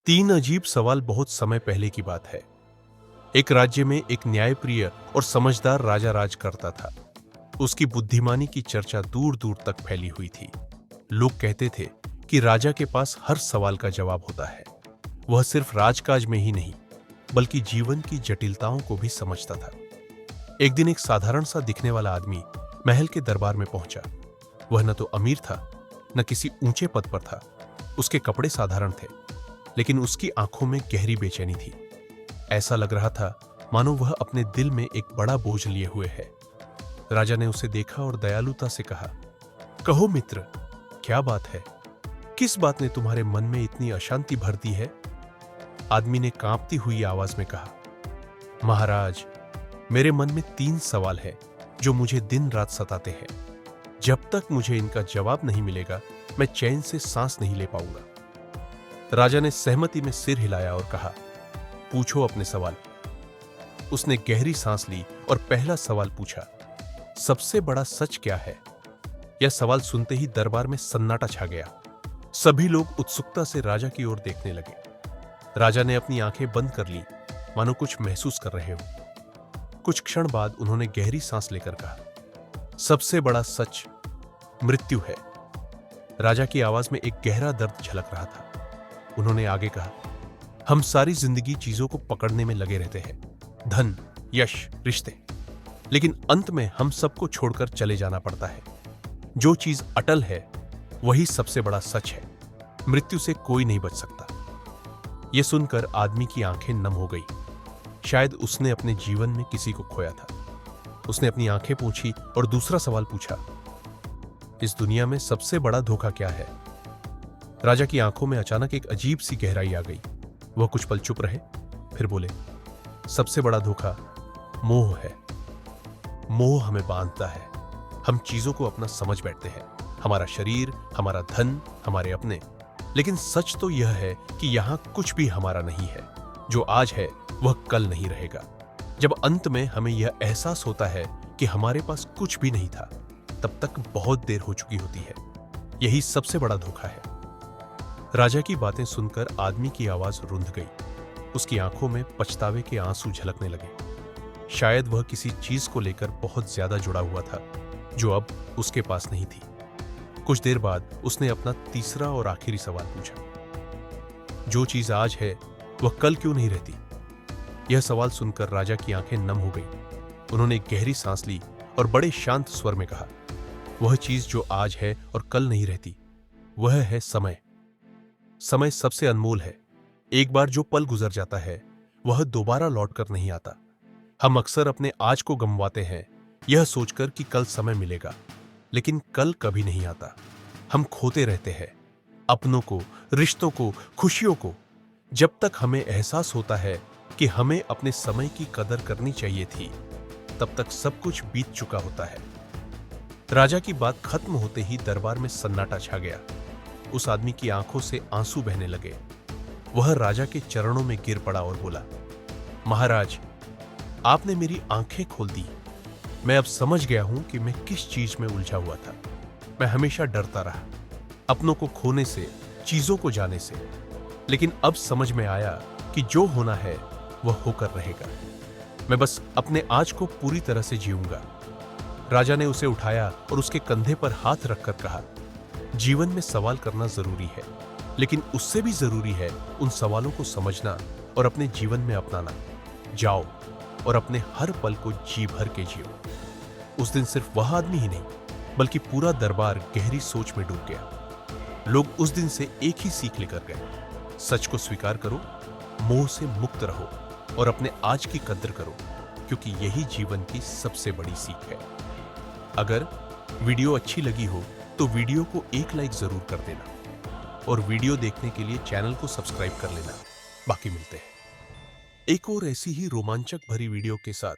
तीन अजीब सवाल बहुत समय पहले की बात है। एक राज्य में एक न्यायप्रिय और समझदार राजा राज करता था। उसकी बुद्धिमानी की चर्चा दूर दूर तक फैली हुई थी। लोग कहते थे कि राजा के पास हर सवाल का जवाब होता है। वह सिर्फ राजकाज में ही नहीं बल्कि जीवन की जटिलताओं को भी समझता था। एक दिन एक साधारण सा दिखने वाला आदमी महल के दरबार में पहुंचा। वह न तो अमीर था न किसी ऊंचे पद पर था। उसके कपड़े साधारण थे लेकिन उसकी आंखों में गहरी बेचैनी थी। ऐसा लग रहा था मानो वह अपने दिल में एक बड़ा बोझ लिए हुए है। राजा ने उसे देखा और दयालुता से कहा, कहो मित्र, क्या बात है? किस बात ने तुम्हारे मन में इतनी अशांति भर दी है? आदमी ने कांपती हुई आवाज में कहा, महाराज, मेरे मन में तीन सवाल है जो मुझे दिन रात सताते हैं। जब तक मुझे इनका जवाब नहीं मिलेगा मैं चैन से सांस नहीं ले पाऊंगा। राजा ने सहमति में सिर हिलाया और कहा, पूछो अपने सवाल। उसने गहरी सांस ली और पहला सवाल पूछा, सबसे बड़ा सच क्या है? यह सवाल सुनते ही दरबार में सन्नाटा छा गया। सभी लोग उत्सुकता से राजा की ओर देखने लगे। राजा ने अपनी आंखें बंद कर ली, मानो कुछ महसूस कर रहे हो। कुछ क्षण बाद उन्होंने गहरी सांस लेकर कहा, सबसे बड़ा सच मृत्यु है। राजा की आवाज में एक गहरा दर्द झलक रहा था। उन्होंने आगे कहा, हम सारी जिंदगी चीजों को पकड़ने में लगे रहते हैं, धन, यश, रिश्ते, लेकिन अंत में हम सबको छोड़कर चले जाना पड़ता है। जो चीज अटल है वही सबसे बड़ा सच है। मृत्यु से कोई नहीं बच सकता। यह सुनकर आदमी की आंखें नम हो गई। शायद उसने अपने जीवन में किसी को खोया था। उसने अपनी आंखें पोंछी और दूसरा सवाल पूछा, इस दुनिया में सबसे बड़ा धोखा क्या है? राजा की आंखों में अचानक एक अजीब सी गहराई आ गई। वह कुछ पल चुप रहे, फिर बोले, सबसे बड़ा धोखा मोह है। मोह हमें बांधता है। हम चीजों को अपना समझ बैठते हैं, हमारा शरीर, हमारा धन, हमारे अपने। लेकिन सच तो यह है कि यहां कुछ भी हमारा नहीं है। जो आज है वह कल नहीं रहेगा। जब अंत में हमें यह एहसास होता है कि हमारे पास कुछ भी नहीं था, तब तक बहुत देर हो चुकी होती है। यही सबसे बड़ा धोखा है। राजा की बातें सुनकर आदमी की आवाज रुंध गई। उसकी आंखों में पछतावे के आंसू झलकने लगे। शायद वह किसी चीज को लेकर बहुत ज्यादा जुड़ा हुआ था जो अब उसके पास नहीं थी। कुछ देर बाद उसने अपना तीसरा और आखिरी सवाल पूछा, जो चीज आज है वह कल क्यों नहीं रहती? यह सवाल सुनकर राजा की आंखें नम हो गई। उन्होंने गहरी सांस ली और बड़े शांत स्वर में कहा, वह चीज जो आज है और कल नहीं रहती वह है समय। समय सबसे अनमोल है। एक बार जो पल गुजर जाता है वह दोबारा लौटकर नहीं आता। हम अक्सर अपने आज को गंवाते हैं यह सोचकर कि कल समय मिलेगा, लेकिन कल कभी नहीं आता। हम खोते रहते हैं अपनों को, रिश्तों को, खुशियों को। जब तक हमें एहसास होता है कि हमें अपने समय की कदर करनी चाहिए थी, तब तक सब कुछ बीत चुका होता है। राजा की बात खत्म होते ही दरबार में सन्नाटा छा गया। उस आदमी की आंखों से आंसू बहने लगे। वह राजा के चरणों में गिर पड़ा और बोला, महाराज, आपने मेरी आंखें खोल दी। मैं अब समझ गया हूं कि मैं किस चीज में उलझा हुआ था। मैं हमेशा डरता रहा, अपनों को खोने से, चीजों को जाने से। लेकिन अब समझ में आया कि जो होना है वह होकर रहेगा। मैं बस अपने आज को पूरी तरह से जीऊंगा। राजा ने उसे उठाया और उसके कंधे पर हाथ रखकर कहा, जीवन में सवाल करना जरूरी है, लेकिन उससे भी जरूरी है उन सवालों को समझना और अपने जीवन में अपनाना। जाओ और अपने हर पल को जी भर के जियो। उस दिन सिर्फ वह आदमी ही नहीं बल्कि पूरा दरबार गहरी सोच में डूब गया। लोग उस दिन से एक ही सीख लेकर गए, सच को स्वीकार करो, मोह से मुक्त रहो और अपने आज की कद्र करो, क्योंकि यही जीवन की सबसे बड़ी सीख है। अगर वीडियो अच्छी लगी हो तो वीडियो को एक लाइक जरूर कर देना और वीडियो देखने के लिए चैनल को सब्सक्राइब कर लेना। बाकी मिलते हैं एक और ऐसी ही रोमांचक भरी वीडियो के साथ।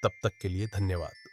तब तक के लिए धन्यवाद।